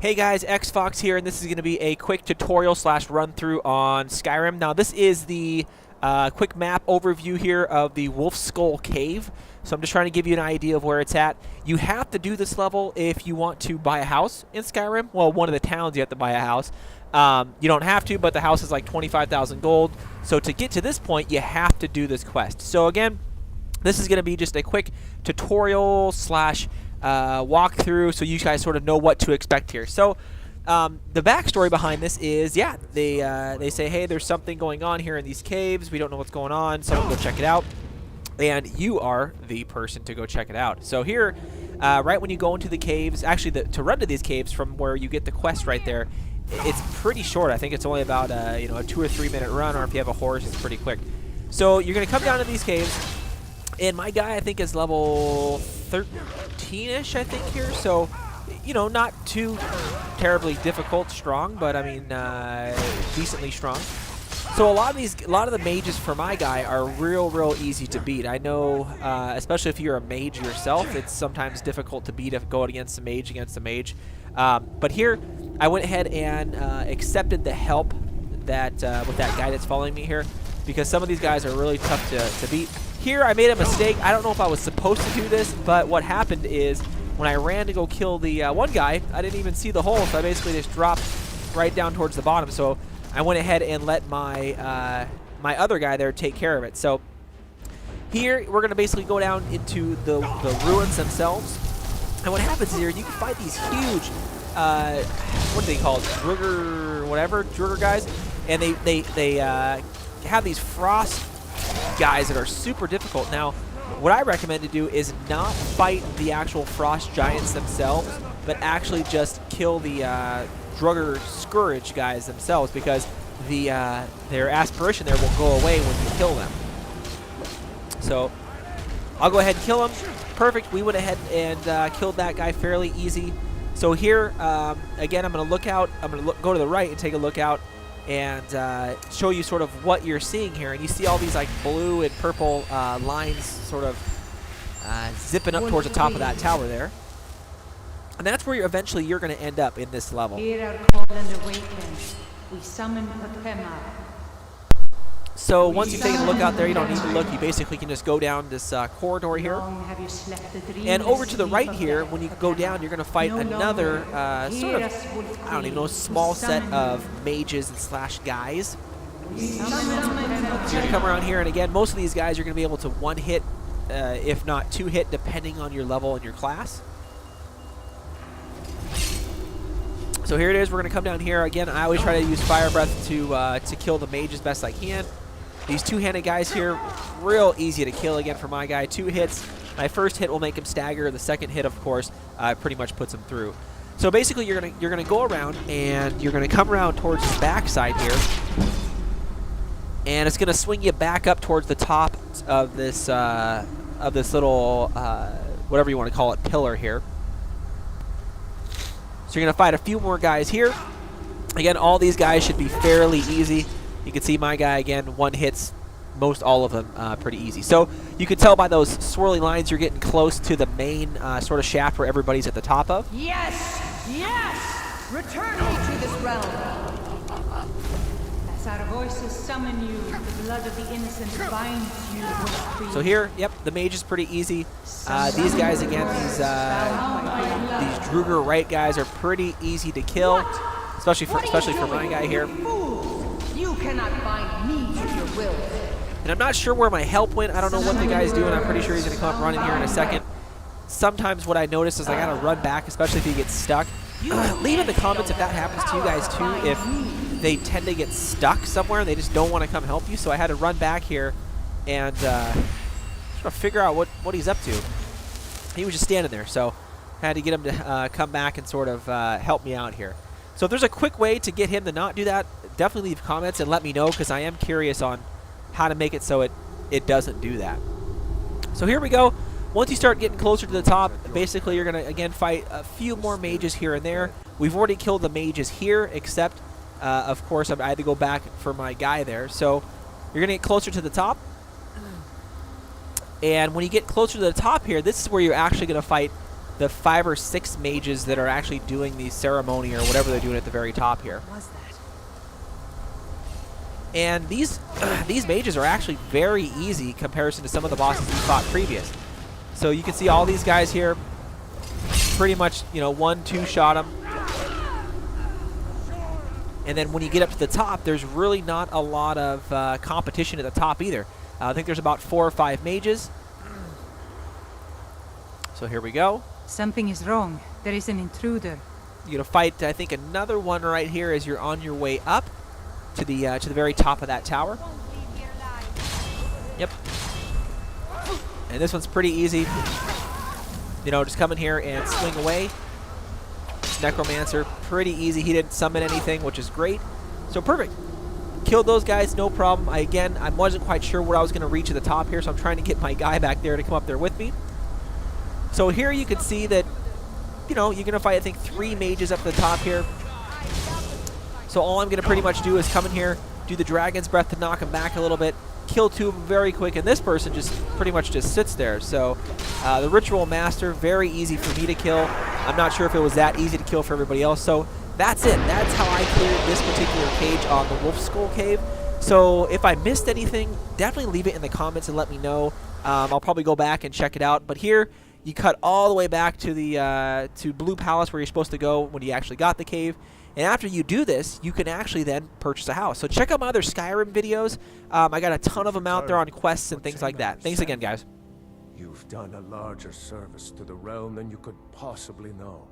Hey guys, XFox here, and this is going to be a quick tutorial slash run through on Skyrim. Now this is the quick map overview here of the Wolfskull cave. So I'm just trying to give you an idea of where it's at. You have to do this level if you want to buy a house in Skyrim. Well, one of the towns you have to buy a house. You don't have to, but the house is like 25,000 gold. So to get to this point, you have to do this quest. So again, this is going to be just a quick tutorial slash walkthrough, so you guys sort of know what to expect here. So the backstory behind this is, yeah, they say, hey, there's something going on here in these caves. We don't know what's going on. Someone go check it out. And you are the person to go check it out. So here, right when you go into the caves, actually to run to these caves from where you get the quest right there, it's pretty short. I think it's only about a 2 or 3 minute run, or if you have a horse, it's pretty quick. So you're going to come down to these caves. And my guy, I think, is level 13-ish, I think, here. So, not too terribly difficult, strong, but, I mean, decently strong. So a lot of the mages for my guy are real easy to beat. I know, especially if you're a mage yourself, it's sometimes difficult to beat if going against a mage but here, I went ahead and accepted the help that with that guy that's following me here, because some of these guys are really tough to beat. Here, I made a mistake. I don't know if I was supposed to do this, but what happened is when I ran to go kill the one guy, I didn't even see the hole, so I basically just dropped right down towards the bottom. So I went ahead and let my my other guy there take care of it. So here, we're going to basically go down into the ruins themselves. And what happens here, you can fight these huge, what do they call it, Drugger guys, and they have these frost guys that are super difficult. Now, what I recommend to do is not fight the actual frost giants themselves, but actually just kill the Drugger Scourge guys themselves, because their aspiration there will go away when you kill them. So I'll go ahead and kill him. Perfect. We went ahead and killed that guy fairly easy. So here, again, I'm going to look out. I'm going to go to the right and take a look out and show you sort of what you're seeing here. And you see all these like blue and purple lines sort of zipping up towards the top of that tower there. And that's where eventually you're going to end up in this level. So once you've taken a look out there, you don't need to look. You basically can just go down this corridor here. And over to the right here, when you go down, you're going to fight another sort of, I don't even know, small set of mages and slash guys. So you're going to come around here, and again, most of these guys you're going to be able to one hit, if not two hit, depending on your level and your class. So here it is. We're going to come down here. Again, I always try to use Fire Breath to kill the mage as best I can. These two-handed guys here, real easy to kill again for my guy. 2 hits. My first hit will make him stagger. The second hit, of course, pretty much puts him through. So basically, you're gonna go around, and you're gonna come around towards the backside here, and it's gonna swing you back up towards the top of this little whatever you want to call it, pillar here. So you're gonna fight a few more guys here. Again, all these guys should be fairly easy. You can see my guy, again, one hits most all of them pretty easy. So you can tell by those swirly lines you're getting close to the main sort of shaft where everybody's at the top of. Yes! Yes! Return me to this realm! As our voices summon you, the blood of the innocent binds you. So here, yep, the mage is pretty easy. These guys, again, these Drugger right guys are pretty easy to kill, especially for my guy here. You cannot bind me to your will. And I'm not sure where my help went. I don't know what the guy's doing. I'm pretty sure he's going to come up running here in a second. Sometimes what I notice is I got to run back, especially if he gets stuck. Leave in the comments if that happens to you guys too, if they tend to get stuck somewhere and they just don't want to come help you. So I had to run back here and sort of figure out what he's up to. He was just standing there, so I had to get him to come back and sort of help me out here. So if there's a quick way to get him to not do that, definitely leave comments and let me know, because I am curious on how to make it so it doesn't do that. So here we go. Once you start getting closer to the top, basically you're going to, again, fight a few more mages here and there. We've already killed the mages here, except, of course, I had to go back for my guy there. So you're going to get closer to the top. And when you get closer to the top here, this is where you're actually going to fight the 5 or 6 mages that are actually doing the ceremony or whatever they're doing at the very top here. Was that? And these mages are actually very easy in comparison to some of the bosses we fought previous. So you can see all these guys here, pretty much, you know, 1-2 shot them. And then when you get up to the top, there's really not a lot of competition at the top either. I think there's about 4 or 5 mages. So here we go. Something is wrong. There is an intruder. You're gonna fight, I think, another one right here as you're on your way up to the very top of that tower. Yep. And this one's pretty easy. You know, just come in here and swing away. This Necromancer, pretty easy. He didn't summon anything, which is great. So perfect. Killed those guys, no problem. I wasn't quite sure where I was going to reach at the top here, so I'm trying to get my guy back there to come up there with me. So here you can see that, you know, you're going to fight, I think, 3 mages up at the top here. So all I'm going to pretty much do is come in here, do the Dragon's Breath to knock him back a little bit, kill 2 of them very quick, and this person just pretty much just sits there. So the Ritual Master, very easy for me to kill. I'm not sure if it was that easy to kill for everybody else. So that's it. That's how I cleared this particular cage on the Wolfskull Cave. So if I missed anything, definitely leave it in the comments and let me know. I'll probably go back and check it out. But here, you cut all the way back to the to Blue Palace where you're supposed to go when you actually got the cave. And after you do this, you can actually then purchase a house. So check out my other Skyrim videos. I got a ton of them out there on quests and things like that. Thanks again, guys. You've done a larger service to the realm than you could possibly know.